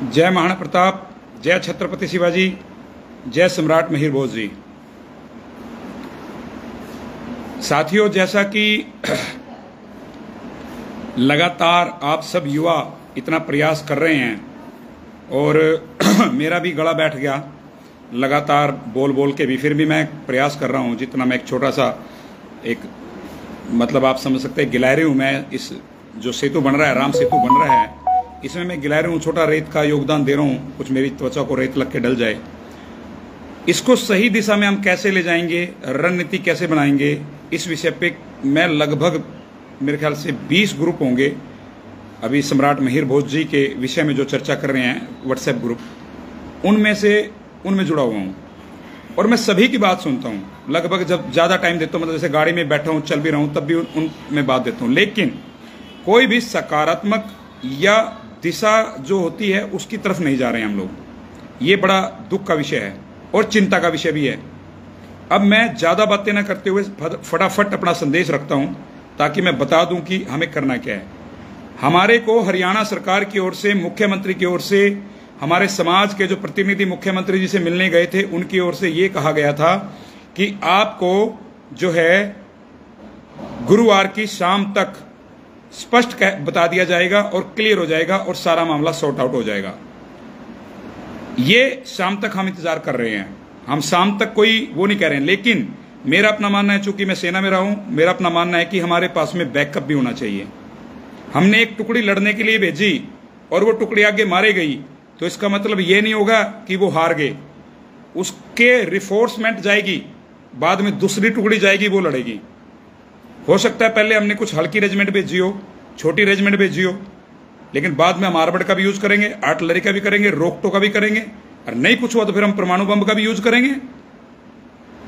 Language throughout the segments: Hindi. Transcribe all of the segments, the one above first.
जय महाराणा प्रताप, जय छत्रपति शिवाजी, जय सम्राट मिहिर भोज जी। साथियों, जैसा कि लगातार आप सब युवा इतना प्रयास कर रहे हैं और मेरा भी गला बैठ गया लगातार बोल बोल के भी, फिर भी मैं प्रयास कर रहा हूं जितना मैं एक छोटा सा मतलब आप समझ सकते हैं गिलहरी हूं मैं। इस जो सेतु बन रहा है, राम सेतु बन रहा है, इसमें मैं गिलहरी हूं, छोटा रेत का योगदान दे रहा हूं, कुछ मेरी त्वचा को रेत लग के डल जाए। इसको सही दिशा में हम कैसे ले जाएंगे, रणनीति कैसे बनाएंगे, इस विषय पे मैं लगभग मेरे ख्याल से 20 ग्रुप होंगे अभी सम्राट मिहिर भोज जी के विषय में जो चर्चा कर रहे हैं व्हाट्सएप ग्रुप, उनमें जुड़ा हुआ हूं और मैं सभी की बात सुनता हूं। लगभग जब ज्यादा टाइम देता हूं, मतलब जैसे गाड़ी में बैठा हूं, चल भी रहा हूं, तब भी उनमें बात देता हूं। लेकिन कोई भी सकारात्मक या दिशा जो होती है उसकी तरफ नहीं जा रहे हैं हम लोग। ये बड़ा दुख का विषय है और चिंता का विषय भी है। अब मैं ज्यादा बातें ना करते हुए फटाफट अपना संदेश रखता हूं ताकि मैं बता दूं कि हमें करना क्या है। हमारे को हरियाणा सरकार की ओर से, मुख्यमंत्री की ओर से, हमारे समाज के जो प्रतिनिधि मुख्यमंत्री जी से मिलने गए थे उनकी ओर से ये कहा गया था कि आपको जो है गुरुवार की शाम तक स्पष्ट बता दिया जाएगा और क्लियर हो जाएगा और सारा मामला सॉर्ट आउट हो जाएगा। ये शाम तक हम इंतजार कर रहे हैं, हम शाम तक कोई वो नहीं कह रहे हैं। लेकिन मेरा अपना मानना है, चूंकि मैं सेना में रहा हूं, मेरा अपना मानना है कि हमारे पास में बैकअप भी होना चाहिए। हमने एक टुकड़ी लड़ने के लिए भेजी और वो टुकड़ी आगे मारे गई तो इसका मतलब ये नहीं होगा कि वो हार गए। उसके रिफोर्समेंट जाएगी, बाद में दूसरी टुकड़ी जाएगी, वो लड़ेगी। हो सकता है पहले हमने कुछ हल्की रेजिमेंट भेजी हो, छोटी रेजिमेंट भेजी हो, लेकिन बाद में हम आर्मर्ड का भी यूज करेंगे, आर्टिलरी का भी करेंगे, रोकटो का भी करेंगे, और नहीं कुछ हुआ तो फिर हम परमाणु बम का भी यूज करेंगे।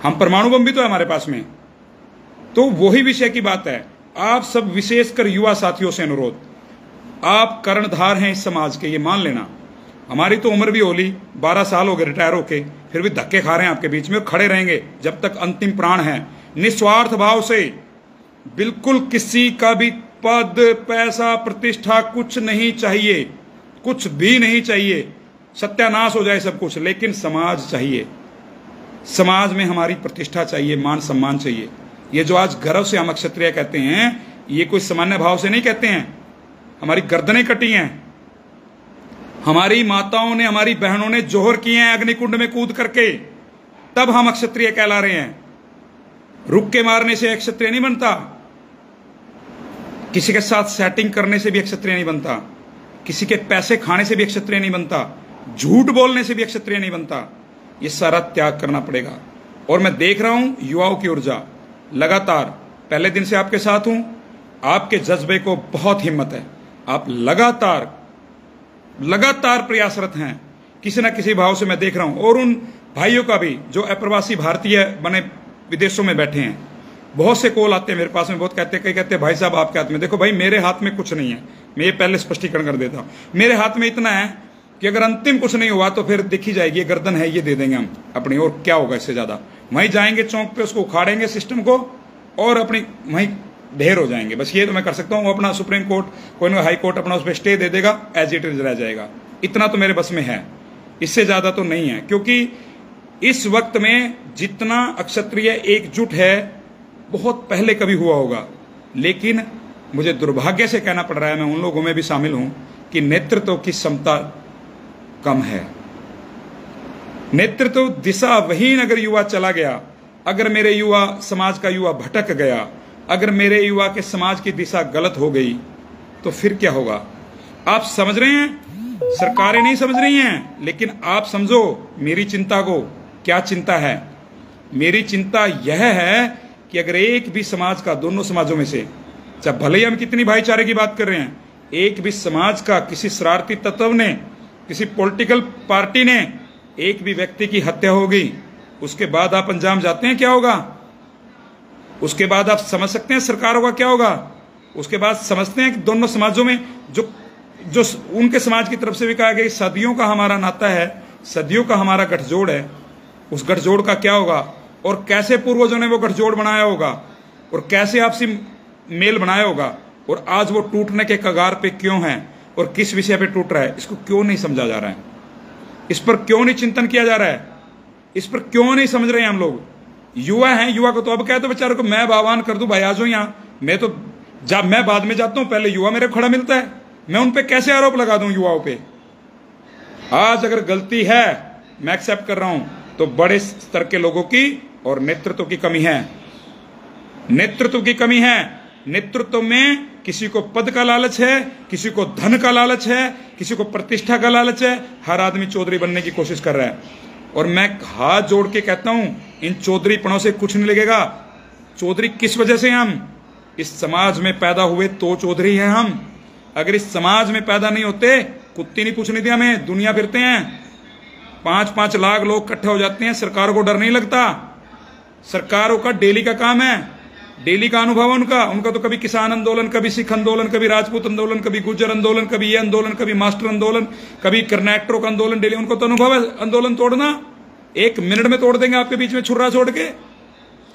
हम परमाणु बम भी तो है हमारे पास में। तो वही विषय की बात है। आप सब विशेषकर युवा साथियों से अनुरोध, आप कर्णधार हैं इस समाज के, ये मान लेना। हमारी तो उम्र भी होली, 12 साल हो गए रिटायर होके, फिर भी धक्के खा रहे हैं आपके बीच में, खड़े रहेंगे जब तक अंतिम प्राण है, निस्वार्थ भाव से। बिल्कुल किसी का भी पद, पैसा, प्रतिष्ठा कुछ नहीं चाहिए, कुछ भी नहीं चाहिए, सत्यानाश हो जाए सब कुछ, लेकिन समाज चाहिए। समाज में हमारी प्रतिष्ठा चाहिए, मान सम्मान चाहिए। ये जो आज गर्व से हम क्षत्रिय कहते हैं, ये कोई सामान्य भाव से नहीं कहते हैं। हमारी गर्दनें कटी हैं, हमारी माताओं ने, हमारी बहनों ने जोहर किए हैं अग्निकुंड में कूद करके, तब हम क्षत्रिय कहला रहे हैं। रुक के मारने से क्षत्रिय नहीं बनता, किसी के साथ सेटिंग करने से भी क्षत्रिय नहीं बनता, किसी के पैसे खाने से भी क्षत्रिय नहीं बनता, झूठ बोलने से भी क्षत्रिय नहीं बनता। ये सारा त्याग करना पड़ेगा। और मैं देख रहा हूं युवाओं की ऊर्जा लगातार, पहले दिन से आपके साथ हूं, आपके जज्बे को बहुत हिम्मत है, आप लगातार प्रयासरत हैं, किसी ना किसी भाव से मैं देख रहा हूं। और उन भाइयों का भी जो अप्रवासी भारतीय बने विदेशों में बैठे हैं, बहुत से कॉल आते हैं मेरे पास में, बहुत कहते हैं, कई कहते हैं भाई साहब आपके हाथ में। देखो भाई, मेरे हाथ में कुछ नहीं है, मैं ये पहले स्पष्टीकरण कर देता हूं। मेरे हाथ में इतना है कि अगर अंतिम कुछ नहीं हुआ तो फिर दिखी जाएगी, ये गर्दन है, ये दे देंगे हम अपनी, और क्या होगा इससे ज्यादा। वहीं जाएंगे चौक पे, उसको उखाड़ेंगे सिस्टम को, और अपनी वहीं ढेर हो जाएंगे। बस ये तो मैं कर सकता हूं। अपना सुप्रीम कोर्ट, कोई ना हाई कोर्ट अपना उस पर स्टे दे देगा, एज इट इज रह जाएगा। इतना तो मेरे बस में है, इससे ज्यादा तो नहीं है। क्योंकि इस वक्त में जितना क्षत्रिय एकजुट है, बहुत पहले कभी हुआ होगा। लेकिन मुझे दुर्भाग्य से कहना पड़ रहा है, मैं उन लोगों में भी शामिल हूं, कि नेतृत्व की क्षमता कम है। नेतृत्व दिशा वहीन अगर युवा चला गया, अगर मेरे युवा समाज का युवा भटक गया, अगर मेरे युवा के समाज की दिशा गलत हो गई, तो फिर क्या होगा। आप समझ रहे हैं, सरकारें नहीं समझ रही हैं, लेकिन आप समझो मेरी चिंता को। क्या चिंता है? मेरी चिंता यह है कि अगर एक भी समाज का, दोनों समाजों में से, चाहे भले ही हम कितनी भाईचारे की बात कर रहे हैं, एक भी समाज का किसी शरारती तत्व ने, किसी पॉलिटिकल पार्टी ने, एक भी व्यक्ति की हत्या होगी, उसके बाद आप अंजाम जाते हैं क्या होगा। उसके बाद आप समझ सकते हैं सरकारों का क्या होगा। उसके बाद समझते हैं कि दोनों समाजों में जो उनके समाज की तरफ से भी कहा गया, सदियों का हमारा नाता है, सदियों का हमारा गठजोड़ है, उस गठजोड़ का क्या होगा, और कैसे पूर्वजों ने वो गठजोड़ बनाया होगा, और कैसे आपसी मेल बनाया होगा, और आज वो टूटने के कगार पे क्यों है। और किस विषय पे टूट रहा है, इसको क्यों नहीं समझा जा रहा है? इस पर क्यों नहीं चिंतन किया जा रहा है? इस पर क्यों नहीं समझ रहे हैं हम लोग? युवा हैं, युवा को तो अब कह दो बेचारों को, मैं आह्वान कर दूं भाई आ जाओ यहाँ। मैं तो जब मैं बाद में जाता हूं, पहले युवा मेरे खड़ा मिलता है। मैं उन पे कैसे आरोप लगा दूं युवाओं पे? आज अगर गलती है, मैं एक्सेप्ट कर रहा हूं, तो बड़े स्तर के लोगों की और नेतृत्व की कमी है। नेतृत्व की कमी है। नेतृत्व में किसी को पद का लालच है, किसी को धन का लालच है, किसी को प्रतिष्ठा का लालच है। हर आदमी चौधरी बनने की कोशिश कर रहा है। और मैं हाथ जोड़ के कहता हूं, इन चौधरीपणों से कुछ नहीं लगेगा। चौधरी किस वजह से? हम इस समाज में पैदा हुए तो चौधरी हैं हम। अगर इस समाज में पैदा नहीं होते, कुत्ती नहीं पूछनी थी हमें। दुनिया फिरते हैं, 5-5 लाख लोग इकट्ठे हो जाते हैं, सरकारों को डर नहीं लगता। सरकारों का डेली का काम है, डेली का अनुभव है उनका तो कभी किसान आंदोलन, कभी सिख आंदोलन, कभी राजपूत आंदोलन, कभी गुर्जर आंदोलन, कभी ये आंदोलन, कभी मास्टर आंदोलन, कभी कर्नाटकों का आंदोलन। डेली उनको तो अनुभव है आंदोलन तोड़ना। 1 मिनट में तोड़ देंगे आपके बीच में छुरा छोड़ के,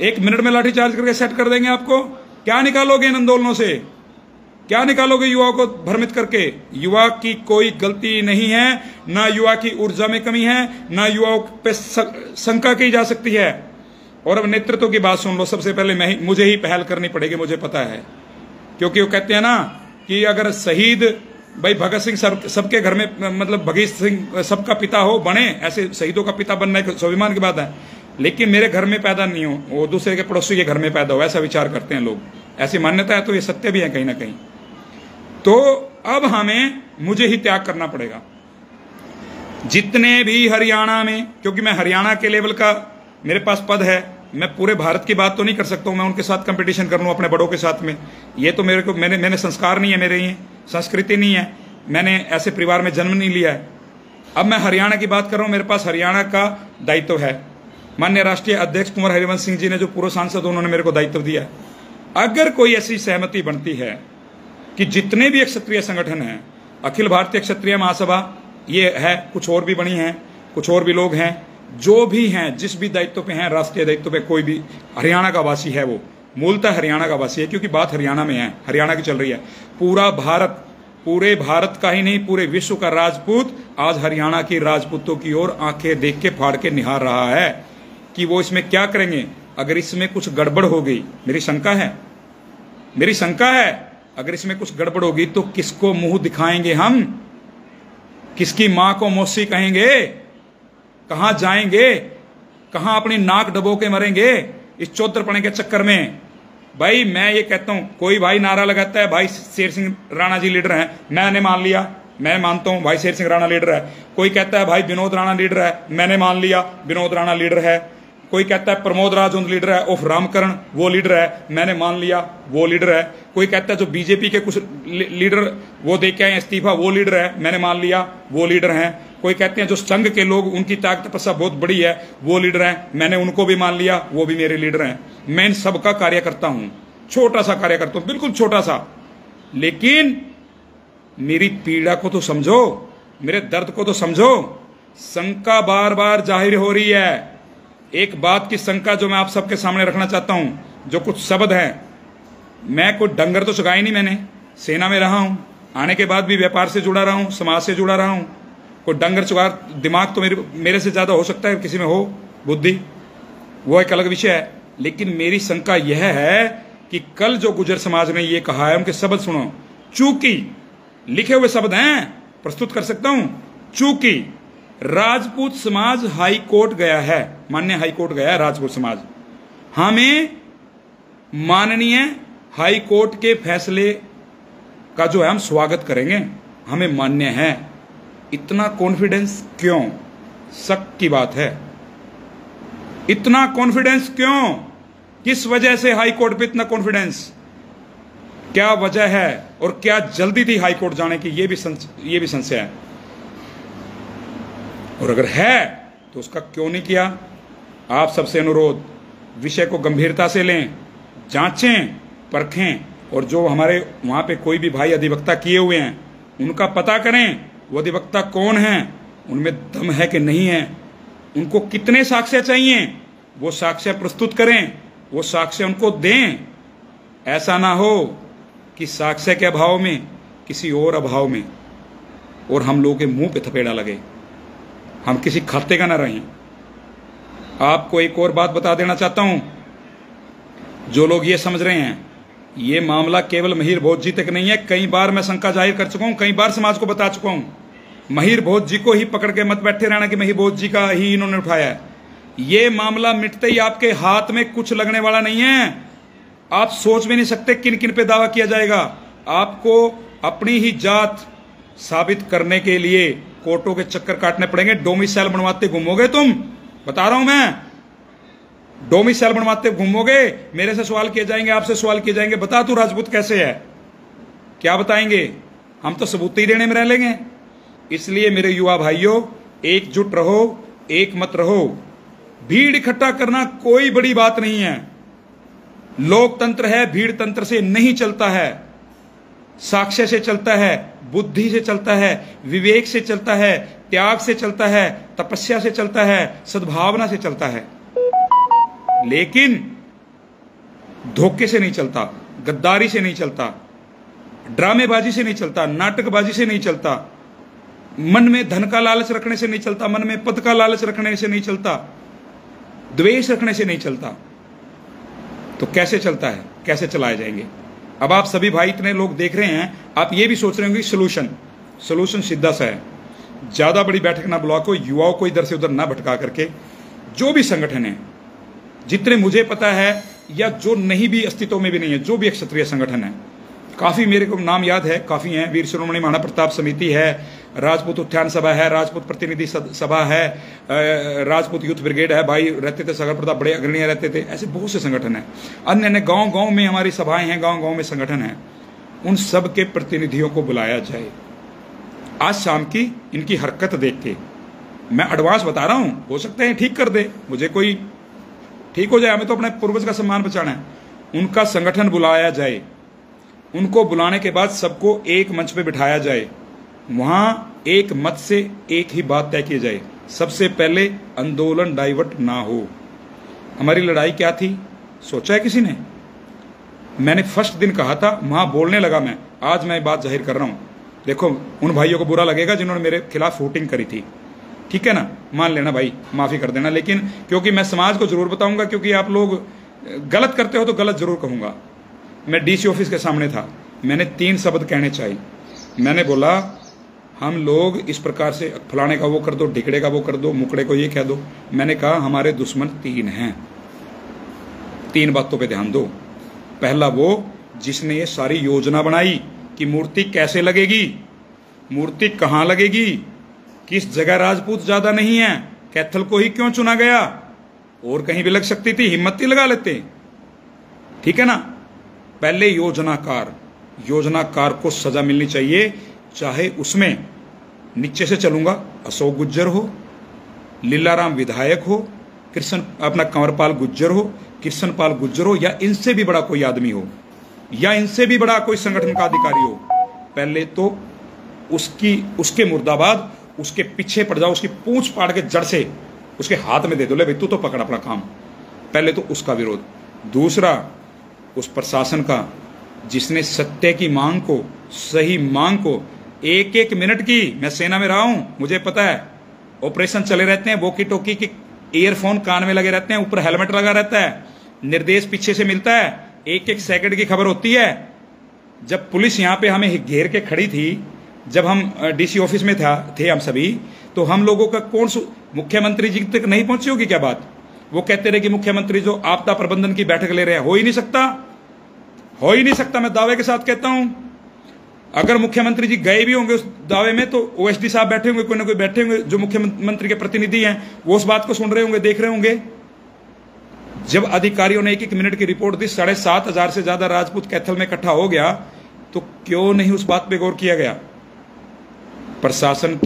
1 मिनट में लाठी चार्ज करके सेट कर देंगे आपको। क्या निकालोगे इन आंदोलनों से? क्या निकालोगे युवाओं को भ्रमित करके? युवा की कोई गलती नहीं है, ना युवा की ऊर्जा में कमी है, ना युवाओं पे शंका की जा सकती है। और अब नेतृत्व की बात सुन लो। सबसे पहले मुझे ही पहल करनी पड़ेगी, मुझे पता है, क्योंकि वो कहते हैं ना कि अगर शहीद भाई भगत सिंह सबके घर में, मतलब भगत सिंह सबका पिता हो बने, ऐसे शहीदों का पिता बनना एक स्वाभिमान की बात है, लेकिन मेरे घर में पैदा नहीं हो, वो दूसरे के पड़ोसी के घर में पैदा हो, ऐसा विचार करते हैं लोग। ऐसी मान्यता है, तो ये सत्य भी है कहीं ना कहीं। तो अब मुझे ही त्याग करना पड़ेगा। जितने भी हरियाणा में, क्योंकि मैं हरियाणा के लेवल का मेरे पास पद है, मैं पूरे भारत की बात तो नहीं कर सकता हूं, मैं उनके साथ कंपटीशन कर लूं अपने बड़ों के साथ में। ये तो मैंने संस्कार नहीं है, मेरे ये संस्कृति नहीं है, मैंने ऐसे परिवार में जन्म नहीं लिया है। अब मैं हरियाणा की बात कर रहा हूं, मेरे पास हरियाणा का दायित्व है। माननीय राष्ट्रीय अध्यक्ष कुंवर हरिवंश सिंह जी ने, जो पूर्व सांसद, उन्होंने मेरे को दायित्व दिया है। अगर कोई ऐसी सहमति बनती है कि जितने भी क्षत्रिय संगठन हैं, अखिल भारतीय क्षत्रिय महासभा ये है, कुछ और भी बनी है, कुछ और भी लोग हैं, जो भी हैं, जिस भी दायित्व पे हैं, राष्ट्रीय दायित्व पे, कोई भी हरियाणा का वासी है, वो मूलतः हरियाणा का वासी है, क्योंकि बात हरियाणा में है, हरियाणा की चल रही है। पूरा भारत, पूरे भारत का ही नहीं, पूरे विश्व का राजपूत आज हरियाणा की राजपूतों की ओर आंखें देख के फाड़ के निहार रहा है कि वो इसमें क्या करेंगे। अगर इसमें कुछ गड़बड़ हो गई, मेरी शंका है, अगर इसमें कुछ गड़बड़ होगी तो किसको मुंह दिखाएंगे हम? किसकी मां को मौसी कहेंगे? कहां जाएंगे? कहां अपनी नाक डबो के मरेंगे इस चौधरपणे के चक्कर में? भाई मैं ये कहता हूं, कोई भाई नारा लगाता है भाई शेर सिंह राणा जी लीडर हैं, मैंने मान लिया, मैं मानता हूं भाई शेर सिंह राणा लीडर है। कोई कहता है भाई विनोद राणा लीडर है, मैंने मान लिया विनोद राणा लीडर है। कोई कहता है प्रमोद राजौंद लीडर है, उफ रामकरण वो लीडर है, मैंने मान लिया वो लीडर है। कोई कहता है जो बीजेपी के कुछ लीडर वो दे के आए इस्तीफा, वो लीडर है, मैंने मान लिया वो लीडर हैं। कोई कहते हैं जो संघ के लोग, उनकी ताकत तपस्या बहुत बड़ी है, वो लीडर हैं, मैंने उनको भी मान लिया, वो भी मेरे लीडर हैं। मैं इन सबका कार्य करता हूं, छोटा सा कार्य करता हूं, बिल्कुल छोटा सा, लेकिन मेरी पीड़ा को तो समझो, मेरे दर्द को तो समझो। शंका बार बार जाहिर हो रही है। एक बात की शंका जो मैं आप सबके सामने रखना चाहता हूं, जो कुछ शब्द हैं, मैं कोई डंगर तो चुकाई नहीं, मैंने सेना में रहा हूं, आने के बाद भी व्यापार से जुड़ा रहा हूं, समाज से जुड़ा रहा हूं। कोई डंगर चुगार दिमाग तो मेरे से ज्यादा हो सकता है किसी में हो बुद्धि, वो एक अलग विषय है। लेकिन मेरी शंका यह है कि कल जो गुर्जर समाज ने ये कहा है, उनके शब्द सुनो। चूंकि लिखे हुए शब्द हैं, प्रस्तुत कर सकता हूं। चूंकि राजपूत समाज हाई कोर्ट गया है, माननीय हाई कोर्ट गया है राजपूत समाज, हमें माननीय हाई कोर्ट के फैसले का जो है हम स्वागत करेंगे, हमें मान्य है। इतना कॉन्फिडेंस क्यों? शक की बात है। इतना कॉन्फिडेंस क्यों? किस वजह से हाई कोर्ट पे इतना कॉन्फिडेंस? क्या वजह है और क्या जल्दी थी हाई कोर्ट जाने की? ये भी संशय है। और अगर है तो उसका क्यों नहीं किया? आप सबसे अनुरोध, विषय को गंभीरता से लें, जांचें, परखें, और जो हमारे वहां पे कोई भी भाई अधिवक्ता किए हुए हैं उनका पता करें, वो अधिवक्ता कौन है, उनमें दम है कि नहीं है, उनको कितने साक्ष्य चाहिए, वो साक्ष्य प्रस्तुत करें, वो साक्ष्य उनको दें। ऐसा ना हो कि साक्ष्य के अभाव में, किसी और अभाव में और हम लोगों के मुंह पे थपेड़ा लगे, हम किसी खाते का ना रहें। आपको एक और बात बता देना चाहता हूं, जो लोग ये समझ रहे हैं ये मामला केवल महिर भोज जी तक नहीं है। कई बार मैं शंका जाहिर कर चुका हूं, कई बार समाज को बता चुका हूं, महिर भोज जी को ही पकड़ के मत बैठे रहना कि महिर भोज जी का ही इन्होंने उठाया है। ये मामला मिटते ही आपके हाथ में कुछ लगने वाला नहीं है। आप सोच भी नहीं सकते किन किन पे दावा किया जाएगा। आपको अपनी ही जात साबित करने के लिए कोर्टों के चक्कर काटने पड़ेंगे। डोमिसाइल बनवाते घूमोगे तुम, बता रहा हूं मैं, डोमिसाइल बनवाते घूमोगे। मेरे से सवाल किए जाएंगे, आपसे सवाल किए जाएंगे, बता तू राजपूत कैसे है, क्या बताएंगे? हम तो सबूत ही देने में रह लेंगे। इसलिए मेरे युवा भाइयों, एकजुट रहो, एक मत रहो। भीड़ इकट्ठा करना कोई बड़ी बात नहीं है। लोकतंत्र है, भीड़ तंत्र से नहीं चलता है, साक्ष्य से चलता है, बुद्धि से चलता है, विवेक से चलता है, त्याग से चलता है, तपस्या से चलता है, सद्भावना से चलता है। लेकिन धोखे से नहीं चलता, गद्दारी से नहीं चलता, ड्रामेबाजी से नहीं चलता, नाटकबाजी से नहीं चलता, मन में धन का लालच रखने से नहीं चलता, मन में पद का लालच रखने से नहीं चलता, द्वेष रखने से नहीं चलता। तो कैसे चलता है, कैसे चलाए जाएंगे? अब आप सभी भाई इतने लोग देख रहे हैं, आप ये भी सोच रहे होंगे सोल्यूशन सीधा सा है, ज्यादा बड़ी बैठक ना बुला को, युवाओं को इधर से उधर ना भटका करके, जो भी संगठन है, जितने मुझे पता है या जो नहीं भी अस्तित्व में भी नहीं है, जो भी क्षत्रिय संगठन है, काफी मेरे को नाम याद है, काफी हैं। वीर शिरोमणि महाराणा प्रताप समिति है, राजपूत उत्थान सभा है, राजपूत प्रतिनिधि सभा है, राजपूत यूथ ब्रिगेड है, भाई रहते थे सागर प्रताप, बड़े अग्रणीय रहते थे। ऐसे बहुत से संगठन हैं, अन्य अन्य गांव गांव में हमारी सभाएं हैं, गांव गांव में संगठन है। उन सब के प्रतिनिधियों को बुलाया जाए। आज शाम की इनकी हरकत देख के मैं एडवांस बता रहा हूं, हो सकता है ठीक कर दे, मुझे कोई ठीक हो जाए, हमें तो अपने पूर्वज का सम्मान बचाना है। उनका संगठन बुलाया जाए, उनको बुलाने के बाद सबको एक मंच पे बिठाया जाए, वहां एक मत से एक ही बात तय की जाए। सबसे पहले आंदोलन डाइवर्ट ना हो। हमारी लड़ाई क्या थी, सोचा है किसी ने? मैंने फर्स्ट दिन कहा था, वहां बोलने लगा मैं, आज मैं बात जाहिर कर रहा हूं। देखो, उन भाइयों को बुरा लगेगा जिन्होंने मेरे खिलाफ वोटिंग करी थी, ठीक है ना, मान लेना भाई, माफी कर देना। लेकिन क्योंकि मैं समाज को जरूर बताऊंगा, क्योंकि आप लोग गलत करते हो तो गलत जरूर कहूंगा। मैं डीसी ऑफिस के सामने था, मैंने 3 शब्द कहने चाहिए। मैंने बोला, हम लोग इस प्रकार से फलाने का वो कर दो, ढिकड़े का वो कर दो, मुकड़े को ये कह दो। मैंने कहा हमारे दुश्मन 3 हैं, 3 बातों पे ध्यान दो। पहला वो जिसने ये सारी योजना बनाई कि मूर्ति कैसे लगेगी, मूर्ति कहां लगेगी, किस जगह राजपूत ज्यादा नहीं है, कैथल को ही क्यों चुना गया, और कहीं भी लग सकती थी, हिम्मत ही लगा लेते, ठीक है ना। पहले योजनाकार को सजा मिलनी चाहिए, चाहे उसमें नीचे से चलूंगा अशोक गुज्जर हो, लीलाराम विधायक हो, कृष्ण अपना कंवरपाल गुज्जर हो, कृष्णपाल गुज्जर हो, या इनसे भी बड़ा कोई आदमी हो, या इनसे भी बड़ा कोई संगठन का अधिकारी हो। पहले तो उसके मुर्दाबाद, उसके पीछे पड़ जाओ, उसकी पूंछ पाड़ के जड़ से उसके हाथ में दे दो, ले भाई तू तो पकड़ अपना काम। पहले तो उसका विरोध। दूसरा, उस प्रशासन का जिसने सत्य की मांग को, सही मांग को, 1-1 मिनट की, मैं सेना में रहा हूं, मुझे पता है, ऑपरेशन चले रहते हैं, वॉकी टॉकी के ईयरफोन कान में लगे रहते हैं, ऊपर हेलमेट लगा रहता है, निर्देश पीछे से मिलता है, 1-1 सेकंड की खबर होती है। जब पुलिस यहां पे हमें घेर के खड़ी थी, जब हम डीसी ऑफिस में थे हम सभी, तो हम लोगों का मुख्यमंत्री जी तक नहीं पहुंची होगी क्या बात? वो कहते रहे कि मुख्यमंत्री जो आपदा प्रबंधन की बैठक ले रहे हैं, हो ही नहीं सकता। मैं दावे के साथ कहता हूं, अगर मुख्यमंत्री जी गए भी होंगे उस दावे में, तो ओएसडी साहब बैठे होंगे, कोई ना कोई बैठे होंगे, जो मुख्यमंत्री के प्रतिनिधि हैं, वो उस बात को सुन रहे होंगे, देख रहे होंगे। जब अधिकारियों ने 1-1 मिनट की रिपोर्ट दी, 7,500 से ज्यादा राजपूत कैथल में इकट्ठा हो गया, तो क्यों नहीं उस बात पे गौर किया गया? प्रशासन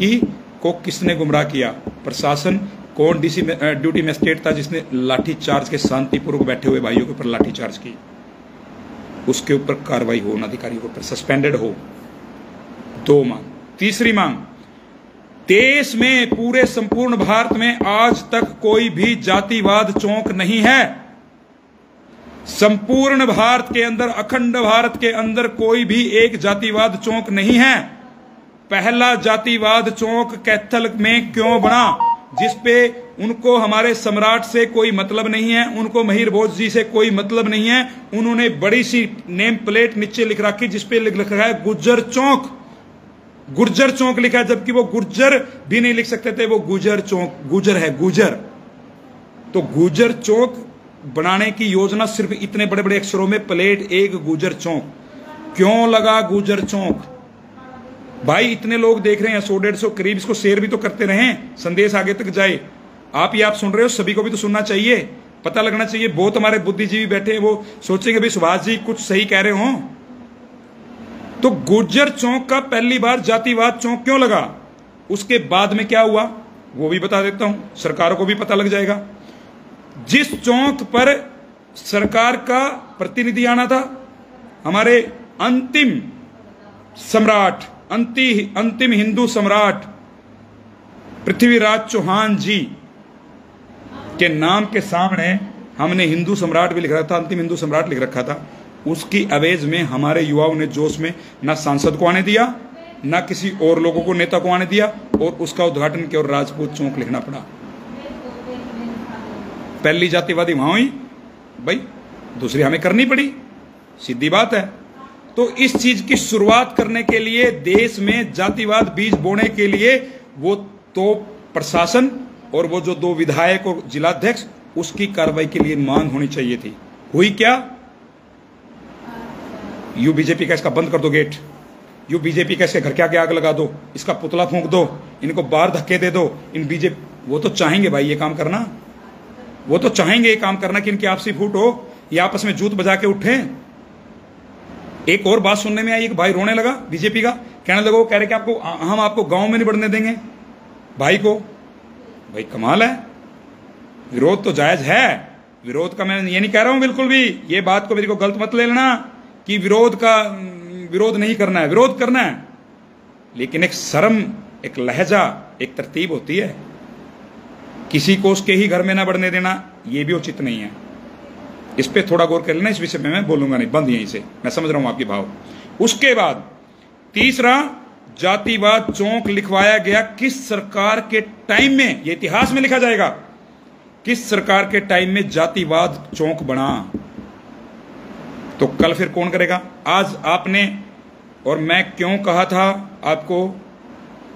को किसने गुमराह किया? प्रशासन कौन ड्यूटी मजिस्ट्रेट था जिसने लाठी चार्ज के शांतिपूर्वक बैठे हुए भाइयों के ऊपर लाठी चार्ज की? उसके ऊपर कार्रवाई हो, उन अधिकारियों के ऊपर सस्पेंडेड हो। 2 मांग। तीसरी मांग, देश में, पूरे संपूर्ण भारत में आज तक कोई भी जातिवाद चौक नहीं है। संपूर्ण भारत के अंदर, अखंड भारत के अंदर कोई भी एक जातिवाद चौक नहीं है। पहला जातिवाद चौक कैथल में क्यों बना, जिसपे उनको हमारे सम्राट से कोई मतलब नहीं है, उनको महिर भोज जी से कोई मतलब नहीं है। उन्होंने बड़ी सी नेम प्लेट नीचे लिख रखी जिसपे लिख रखा है गुर्जर चौक, गुर्जर चौक लिखा है, जबकि वो गुर्जर भी नहीं लिख सकते थे, वो गुर्जर चौक, गुर्जर है गुर्जर। तो गुर्जर चौक बनाने की योजना सिर्फ इतने बड़े बड़े अक्षरों में प्लेट एक गुर्जर चौक, क्यों लगा गुर्जर चौक? भाई इतने लोग देख रहे हैं, 100-150 करीब, इसको शेयर भी तो करते रहें, संदेश आगे तक जाए। आप ही आप सुन रहे हो, सभी को भी तो सुनना चाहिए, पता लगना चाहिए। बहुत हमारे बुद्धिजीवी बैठे हैं, वो सोचेंगे भाई सुभाष जी कुछ सही कह रहे हो। तो गुर्जर चौक का पहली बार जातिवाद चौक क्यों लगा, उसके बाद में क्या हुआ वो भी बता देता हूं, सरकारों को भी पता लग जाएगा। जिस चौक पर सरकार का प्रतिनिधि आना था, हमारे अंतिम सम्राट, अंतिम हिंदू सम्राट पृथ्वीराज चौहान जी के नाम के सामने हमने हिंदू सम्राट भी लिख रखा था, अंतिम हिंदू सम्राट लिख रखा था। उसकी अवेज में हमारे युवाओं ने जोश में ना सांसद को आने दिया, ना किसी और लोगों को, नेता को आने दिया, और उसका उद्घाटन किया और राजपूत चौक लिखना पड़ा। पहली जातिवादी वहां हुई भाई, दूसरी हमें करनी पड़ी, सीधी बात है। तो इस चीज की शुरुआत करने के लिए, देश में जातिवाद बीज बोने के लिए, वो तो प्रशासन और वो जो 2 विधायक और जिलाध्यक्ष, उसकी कार्रवाई के लिए मांग होनी चाहिए थी। हुई क्या? यू बीजेपी का इसका बंद कर दो गेट, यू बीजेपी का इसके घर के आगे आग लगा दो, इसका पुतला फूंक दो, इनको बाहर धक्के दे दो। इन बीजेपी वो तो चाहेंगे भाई ये काम करना, वो तो चाहेंगे ये काम करना कि इनकी आपसी फूट हो, ये आपस में जूत बजा के उठे। एक और बात सुनने में आई, एक भाई रोने लगा बीजेपी का, कहने लगा, वो कह रहे कि आपको, हम आपको गांव में नहीं बढ़ने देंगे भाई को। भाई कमाल है, विरोध तो जायज है, विरोध का मैं ये नहीं कह रहा हूं बिल्कुल भी, ये बात को मेरे को गलत मत ले लेना कि विरोध नहीं करना है, विरोध करना है, लेकिन एक शर्म, एक लहजा, एक तरतीब होती है। किसी को उसके ही घर में ना बढ़ने देना, ये भी उचित नहीं है। इस पे थोड़ा गौर कर लेना, इस विषय में मैं बोलूंगा नहीं, बंद यहीं से, मैं समझ रहा हूं आपके भाव। उसके बाद तीसरा, जातिवाद चौक लिखवाया गया किस सरकार के टाइम में, ये इतिहास में लिखा जाएगा, किस सरकार के टाइम में जातिवाद चौक बना। तो कल फिर कौन करेगा? आज आपने और मैं क्यों कहा था आपको,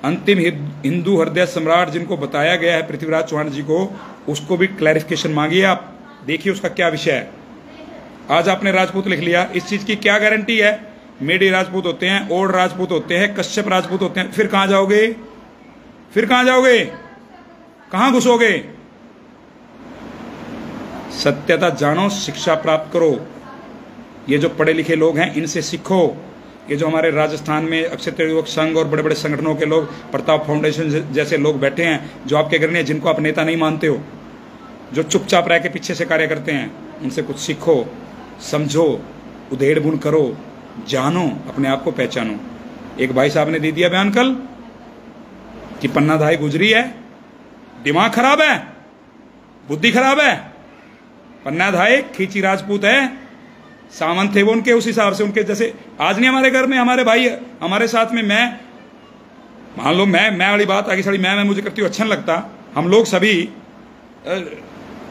अंतिम हिंदू हृदय सम्राट जिनको बताया गया है पृथ्वीराज चौहान जी को, उसको भी क्लैरिफिकेशन मांगिए आप, देखिए उसका क्या विषय है। आज आपने राजपूत लिख लिया, इस चीज की क्या गारंटी है? मेडी राजपूत होते हैं, ओड राजपूत होते हैं, कश्यप राजपूत होते हैं, फिर कहां जाओगे? फिर कहां जाओगे? कहां घुसोगे? सत्यता जानो, शिक्षा प्राप्त करो। ये जो पढ़े लिखे लोग हैं इनसे सीखो। ये जो हमारे राजस्थान में अक्षत्र युवक संघ और बड़े बड़े संगठनों के लोग, प्रताप फाउंडेशन जैसे लोग बैठे हैं, जो आपके घर में, जिनको आप नेता नहीं मानते हो, जो चुपचाप रह के पीछे से कार्य करते हैं, उनसे कुछ सीखो, समझो, उधेड़ बुन करो, जानो, अपने आप को पहचानो। एक भाई साहब ने दे दिया बयान कल कि पन्नाधाई गुजरी है, दिमाग खराब है, बुद्धि खराब है। पन्नाधाई खींची राजपूत है, सामंत थे वो उनके, उस हिसाब से उनके जैसे। आज नहीं हमारे घर में हमारे भाई हमारे साथ में, मैं मान लो मैं वाली बात आगे साड़ी मैं मुझे करती हूँ, अच्छा नहीं लगता। हम लोग सभी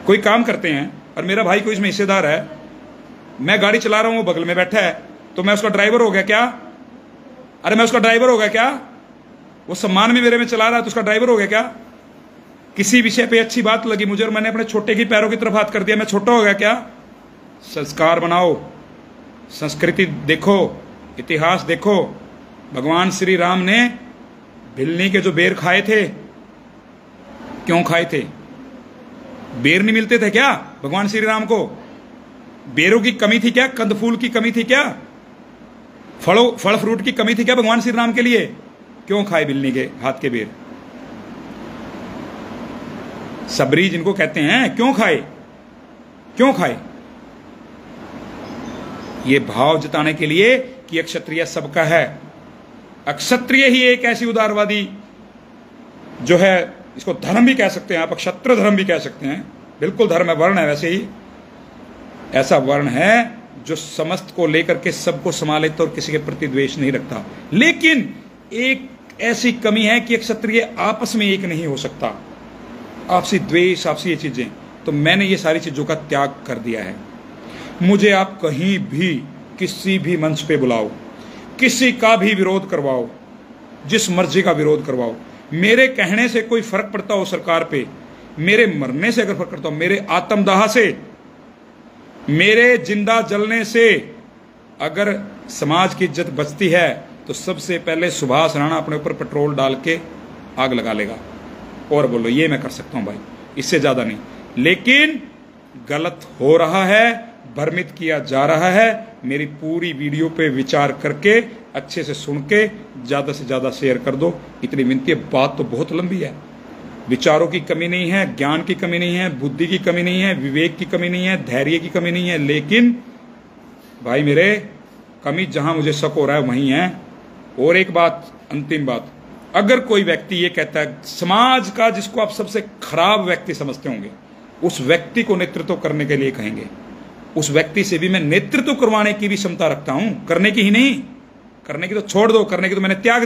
कोई काम करते हैं और मेरा भाई कोई इसमें हिस्सेदार है, मैं गाड़ी चला रहा हूं, वो बगल में बैठा है, तो मैं उसका ड्राइवर हो गया क्या? अरे मैं उसका ड्राइवर हो गया क्या? वो सम्मान में मेरे में चला रहा है तो उसका ड्राइवर हो गया क्या? किसी विषय पे अच्छी बात लगी मुझे और मैंने अपने छोटे की पैरों की तरफ हाथ कर दिया, मैं छोटा हो गया क्या? संस्कार बनाओ, संस्कृति देखो, इतिहास देखो। भगवान श्री राम ने भिलनी के जो बेर खाए थे, क्यों खाए थे? बेर नहीं मिलते थे क्या भगवान श्री राम को? बेरों की कमी थी क्या? कंद फूल की कमी थी क्या? फल फ्रूट की कमी थी क्या भगवान श्री राम के लिए? क्यों खाए भिलनी के हाथ के बेर? सबरी जिनको कहते हैं, क्यों खाए? क्यों खाए? ये भाव जताने के लिए कि क्षत्रिय सबका है। अक्षत्रिय ही एक ऐसी उदारवादी जो है, इसको धर्म भी कह सकते हैं आप, क्षत्र धर्म भी कह सकते हैं, बिल्कुल धर्म है, वर्ण है, वैसे ही ऐसा वर्ण है जो समस्त को लेकर के सबको संभाल लेता और किसी के प्रति द्वेष नहीं रखता। लेकिन एक ऐसी कमी है कि एक क्षत्रिय आपस में एक नहीं हो सकता। आपसी द्वेष, आपसी ये चीजें, तो मैंने ये सारी चीजों का त्याग कर दिया है। मुझे आप कहीं भी किसी भी मंच पे बुलाओ, किसी का भी विरोध करवाओ, जिस मर्जी का विरोध करवाओ, मेरे कहने से कोई फर्क पड़ता हो सरकार पे, मेरे मरने से अगर फर्क पड़ता हो, मेरे आत्मदाह से, मेरे जिंदा जलने से अगर समाज की इज्जत बचती है, तो सबसे पहले सुभाष राणा अपने ऊपर पेट्रोल डाल के आग लगा लेगा। और बोलो ये मैं कर सकता हूं भाई, इससे ज्यादा नहीं। लेकिन गलत हो रहा है, भ्रमित किया जा रहा है। मेरी पूरी वीडियो पे विचार करके अच्छे से सुन के ज्यादा से ज्यादा शेयर कर दो, इतनी विनती है। बात तो बहुत लंबी है, विचारों की कमी नहीं है, ज्ञान की कमी नहीं है, बुद्धि की कमी नहीं है, विवेक की कमी नहीं है, धैर्य की कमी नहीं है, लेकिन भाई मेरे कमी जहां मुझे शक हो रहा है वहीं है। और एक बात, अंतिम बात, अगर कोई व्यक्ति ये कहता है समाज का जिसको आप सबसे खराब व्यक्ति समझते होंगे, उस व्यक्ति को नेतृत्व करने के लिए कहेंगे, उस व्यक्ति से भी मैं नेतृत्व करवाने की भी क्षमता रखता हूं। करने की ही नहीं, करने की तो छोड़ दो, करने की तो मैंने त्याग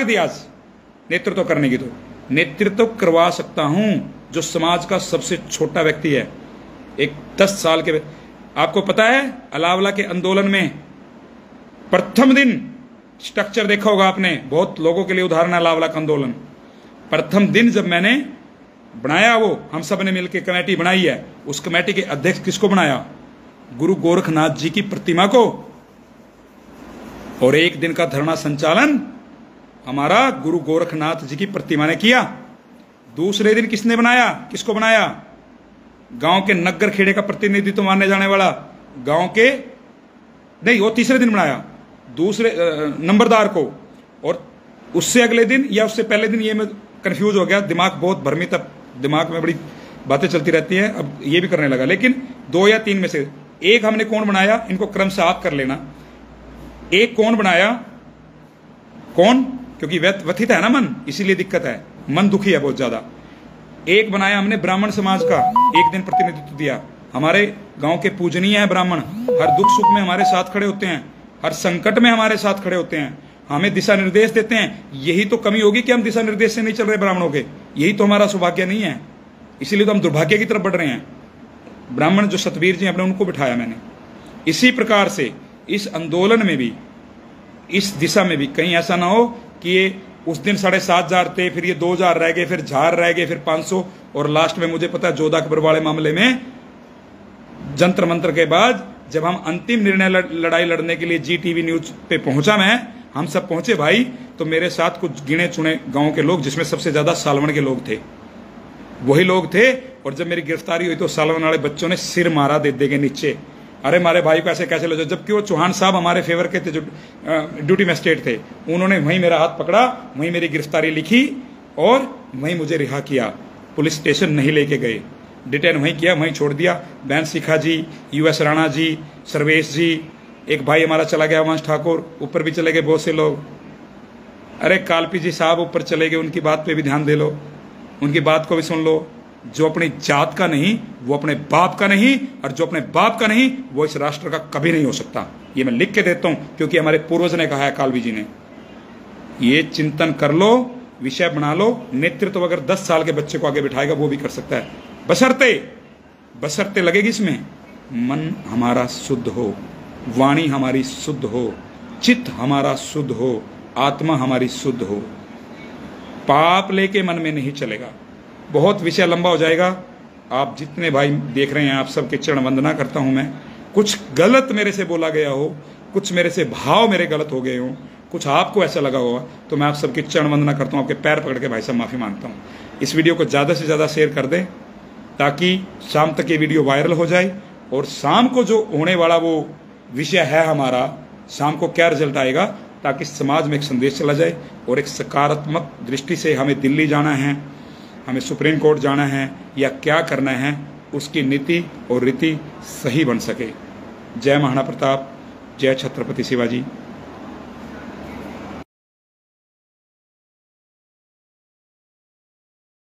दी आज। नेतृत्व करने की तो नेतृत्व करवा सकता हूं जो समाज का सबसे छोटा व्यक्ति है। एक 10 साल के, आपको पता है अलावला के आंदोलन में प्रथम दिन स्ट्रक्चर देखा होगा आपने, बहुत लोगों के लिए उदाहरण है अलावला का आंदोलन। प्रथम दिन जब मैंने बनाया, वो हम सब ने मिलकर कमेटी बनाई है, उस कमेटी के अध्यक्ष किसको बनाया? गुरु गोरखनाथ जी की प्रतिमा को। और एक दिन का धरना संचालन हमारा गुरु गोरखनाथ जी की प्रतिमा ने किया। दूसरे दिन किसने बनाया, किसको बनाया? गांव के नगर खेड़े का प्रतिनिधित्व मानने जाने वाला गांव के, नहीं वो तीसरे दिन बनाया, दूसरे नंबरदार को। और उससे अगले दिन या उससे पहले दिन, ये मैं कंफ्यूज हो गया, दिमाग बहुत भ्रमित, अब दिमाग में बड़ी बातें चलती रहती हैं, अब ये भी करने लगा। लेकिन 2 या 3 में से एक हमने कौन बनाया, इनको क्रम से आप कर लेना। एक कौन बनाया, कौन, क्योंकि व्यथित है ना मन, इसीलिए दिक्कत है, मन दुखी है बहुत ज्यादा। एक बनाया हमने ब्राह्मण समाज का, एक दिन प्रतिनिधित्व दिया। हमारे गांव के पूजनीय है ब्राह्मण, हर दुख सुख में हमारे साथ खड़े होते हैं, हर संकट में हमारे साथ खड़े होते हैं, हमें दिशा निर्देश देते हैं। यही तो कमी होगी कि हम दिशा निर्देश से नहीं चल रहे ब्राह्मणों के, यही तो हमारा सौभाग्य नहीं है, इसीलिए तो हम दुर्भाग्य की तरफ बढ़ रहे हैं। ब्राह्मण जो सतवीर जी अपने, उनको बिठाया मैंने। इसी प्रकार से इस आंदोलन में भी, इस दिशा में भी कहीं ऐसा ना हो कि ये उस दिन 7,500 थे, फिर ये 2,000 रह गए, फिर 1,000 रह गए, फिर 500, और लास्ट में मुझे पता है जोधा अकबर वाले मामले में जंतर मंत्र के बाद जब हम अंतिम निर्णय लड़ाई लड़ने के लिए GTV न्यूज पे पहुंचा मैं, हम सब पहुंचे भाई, तो मेरे साथ कुछ गिने चुने गांव के लोग, जिसमें सबसे ज्यादा सालवन के लोग थे, वही लोग थे। और जब मेरी गिरफ्तारी हुई तो सालवन वाले बच्चों ने सिर मारा दे के नीचे, अरे मारे भाई को ऐसे कैसे ले जाओ, जबकि वो चौहान साहब हमारे फेवर के थे, जो ड्यूटी मजिस्ट्रेट थे। उन्होंने वहीं मेरा हाथ पकड़ा, वहीं मेरी गिरफ्तारी लिखी और वहीं मुझे रिहा किया, पुलिस स्टेशन नहीं लेके गए, डिटेन वहीं किया, वहीं छोड़ दिया। बैन शिखा जी, US राणा जी, सर्वेश जी, एक भाई हमारा चला गया वंश ठाकुर, ऊपर भी चले गए बहुत से लोग। अरे कालपी जी साहब ऊपर चले गए, उनकी बात पे भी ध्यान दे लो, उनकी बात को भी सुन लो। जो अपनी जात का नहीं वो अपने बाप का नहीं, और जो अपने बाप का नहीं वो इस राष्ट्र का कभी नहीं हो सकता। ये मैं लिख के देता हूं, क्योंकि हमारे पूर्वज ने कहा है, कालवी जी ने। ये चिंतन कर लो, विषय बना लो। नेतृत्व अगर 10 साल के बच्चे को आगे बिठाएगा वो भी कर सकता है, बशर्ते लगेगी इसमें मन हमारा शुद्ध हो, वाणी हमारी शुद्ध हो, चित्त हमारा शुद्ध हो, आत्मा हमारी शुद्ध हो। पाप लेके मन में नहीं चलेगा। बहुत विषय लंबा हो जाएगा। आप जितने भाई देख रहे हैं, आप सबके चरण वंदना करता हूं मैं। कुछ गलत मेरे से बोला गया हो, कुछ मेरे से भाव मेरे गलत हो गए हो, कुछ आपको ऐसा लगा होगा, तो मैं आप सबकी चरण वंदना करता हूं, आपके पैर पकड़ के भाई साहब माफी मांगता हूं। इस वीडियो को ज्यादा से ज्यादा शेयर कर दें, ताकि शाम तक ये वीडियो वायरल हो जाए। और शाम को जो होने वाला वो विषय है हमारा, शाम को क्या रिजल्ट आएगा, ताकि समाज में एक संदेश चला जाए और एक सकारात्मक दृष्टि से हमें दिल्ली जाना है, हमें सुप्रीम कोर्ट जाना है, या क्या करना है, उसकी नीति और रीति सही बन सके। जय महाराणा प्रताप, जय छत्रपति शिवाजी।